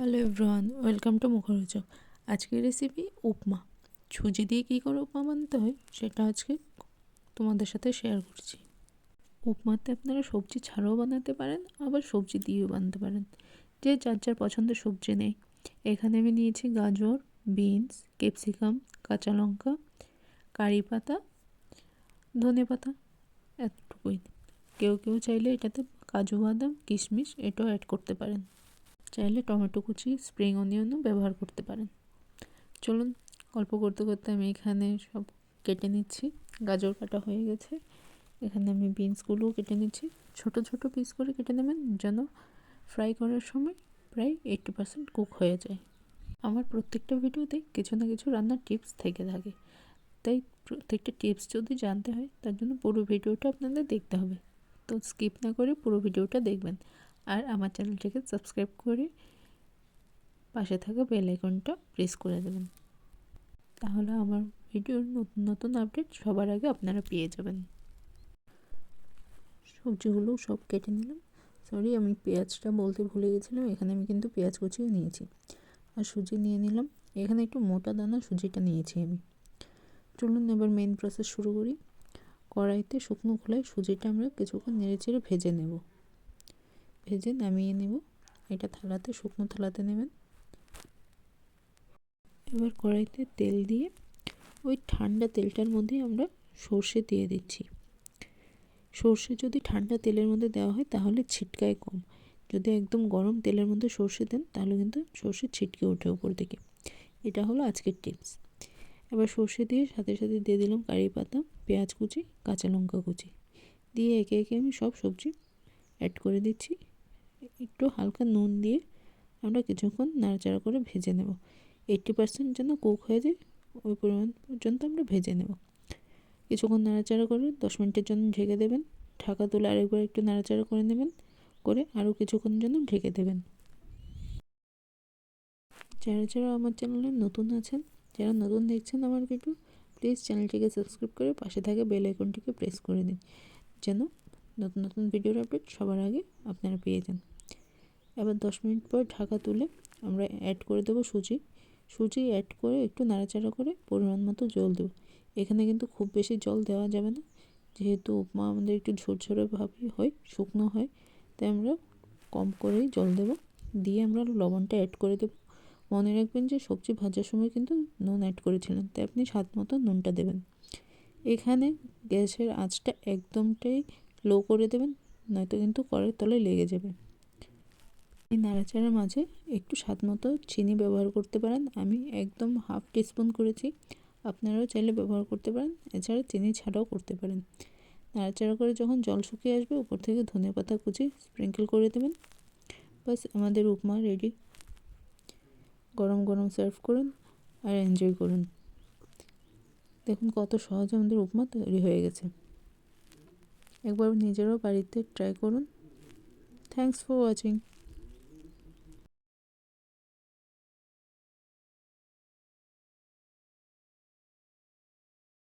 Hello everyone, welcome to মুখরোচক। আজকের recipe উপমা। সুজি দিয়ে কী করে উপমা বানাতে হয় সেটা আজকে তোমাদের সাথে শেয়ার করছি। উপমাতে আপনারা সবজি ছাড়াও বানাতে পারেন, আবার সবজি দিয়েও বানাতে পারেন, যে যার যার পছন্দের সবজি নেই। এখানে আমি নিয়েছি গাজর, বিনস, ক্যাপসিকাম, কাঁচা লঙ্কা, কারি পাতা, ধনে পাতা, এতটুকুই। কেউ কেউ চাইলে এটাতে কাজু বাদাম, কিশমিশ এটাও অ্যাড করতে পারেন। চাইলে টমেটো কুচি, স্প্রিং অনিয়নও ব্যবহার করতে পারেন। চলুন, গল্প করতে করতে আমি এখানে সব কেটে নিচ্ছি। গাজর কাটা হয়ে গেছে। এখানে আমি বিনসগুলোও কেটে নিচ্ছি। ছোট ছোট পিস করে কেটে নেবেন, যেন ফ্রাই করার সময় প্রায় 80% কুক হয়ে যায়। আমার প্রত্যেকটা ভিডিওতে কিছু না কিছু রান্নার টিপস থেকে থাকে, তাই প্রত্যেকটা টিপস যদি জানতে হয় তার জন্য পুরো ভিডিওটা আপনাদের দেখতে হবে। তো স্কিপ না করে পুরো ভিডিওটা দেখবেন, আর আমার চ্যানেলটিকে সাবস্ক্রাইব করে পাশে থাকা বেল আইকনটা প্রেস করে দেবেন। তাহলে আমার ভিডিওর নতুন নতুন আপডেট সবার আগে আপনারা পেয়ে যাবেন। সবজিগুলো সব কেটে নিলাম। সরি, আমি পেঁয়াজটা বলতে ভুলে গেছিলাম। এখানে আমি কিন্তু পেঁয়াজ কুচিও নিয়েছি, আর সুজি নিয়ে নিলাম। এখানে একটু মোটা দানা সুজিটা নিয়েছি আমি। চলুন এবার মেন প্রসেস শুরু করি। কড়াইতে শুকনো খোলায় সুজিটা আমরা কিছুক্ষণ নেড়েচেড়ে ভেজে নেব, ভেজে নামিয়ে নেব। এটা থালাতে, শুকনো থালাতে নেবেন। এবার কড়াইতে তেল দিয়ে ওই ঠান্ডা তেলটার মধ্যে আমরা সর্ষে দিয়ে দিচ্ছি। সর্ষে যদি ঠান্ডা তেলের মধ্যে দেওয়া হয় তাহলে ছিটকায় কম। যদি একদম গরম তেলের মধ্যে সর্ষে দেন তাহলে কিন্তু সর্ষে ছিটকে ওঠে উপর দিকে। এটা হলো আজকের টিপস। এবার সর্ষে দিয়ে সাথে সাথে দিয়ে দিলাম কারি পাতা, পেঁয়াজ কুচি, কাঁচা লঙ্কা কুচি দিয়ে একে একে আমি সব সবজি অ্যাড করে দিচ্ছি। একটু হালকা নুন দিয়ে আমরা কিছুক্ষণ নাড়াচাড়া করে ভেজে নেব। 80% যেন কুক হয়ে যায় ওই পরিমাণ পর্যন্ত আমরা ভেজে নেব। কিছুক্ষণ নাড়াচাড়া করে 10 মিনিটের জন্য ঢেকে দেবেন। ঢাকা তুলে আরেকবার একটু নাড়াচাড়া করে নেবেন, করে আরও কিছুক্ষণ জন্য ঢেকে দেবেন। যারা আমার চ্যানেলে নতুন আছেন, যারা নতুন দেখছেন আমার ভিডিও, প্লিজ চ্যানেলটিকে সাবস্ক্রাইব করে পাশে থাকা বেল আইকনটিকে প্রেস করে দিন, যেন নতুন নতুন ভিডিওর আপডেট সবার আগে আপনারা পেয়ে যান। এবার 10 মিনিট পর ঢাকা তুলে আমরা অ্যাড করে দেবো সুজি। সুজি অ্যাড করে একটু নাড়াচাড়া করে পরিমাণ মতো জল দেবো। এখানে কিন্তু খুব বেশি জল দেওয়া যাবে না, যেহেতু উপমা আমাদের একটু ঝরঝরে ভাবই হয়, শুকনো হয়, তাই আমরা কম করেই জল দেব। দিয়ে আমরা লবণটা অ্যাড করে দেব। মনে রাখবেন যে সবজি ভাজার সময় কিন্তু নুন অ্যাড করেছিলেন, তাই আপনি স্বাদ মতো নুনটা দেবেন। এখানে গ্যাসের আঁচটা একদমটাই লো করে দেবেন, নয়তো কিন্তু কড়াইয়ের তলায় লেগে যাবে। এই নাড়াচাড়ার মাঝে একটু স্বাদ মতো চিনি ব্যবহার করতে পারেন। আমি একদম হাফ টিস্পুন করেছি, আপনারাও চাইলে ব্যবহার করতে পারেন, এছাড়া চিনি ছাড়াও করতে পারেন। নাড়াচাড়া করে যখন জল শুকিয়ে আসবে উপর থেকে ধনেপাতা কুচি স্প্রিঙ্কেল করে দেবেন। বাস, আমাদের উপমা রেডি। গরম গরম সার্ভ করুন আর এনজয় করুন। দেখুন কত সহজে আমাদের উপমা তৈরি হয়ে গেছে। একবার নিজেরাও বাড়িতে ট্রাই করুন। Thanks for watching.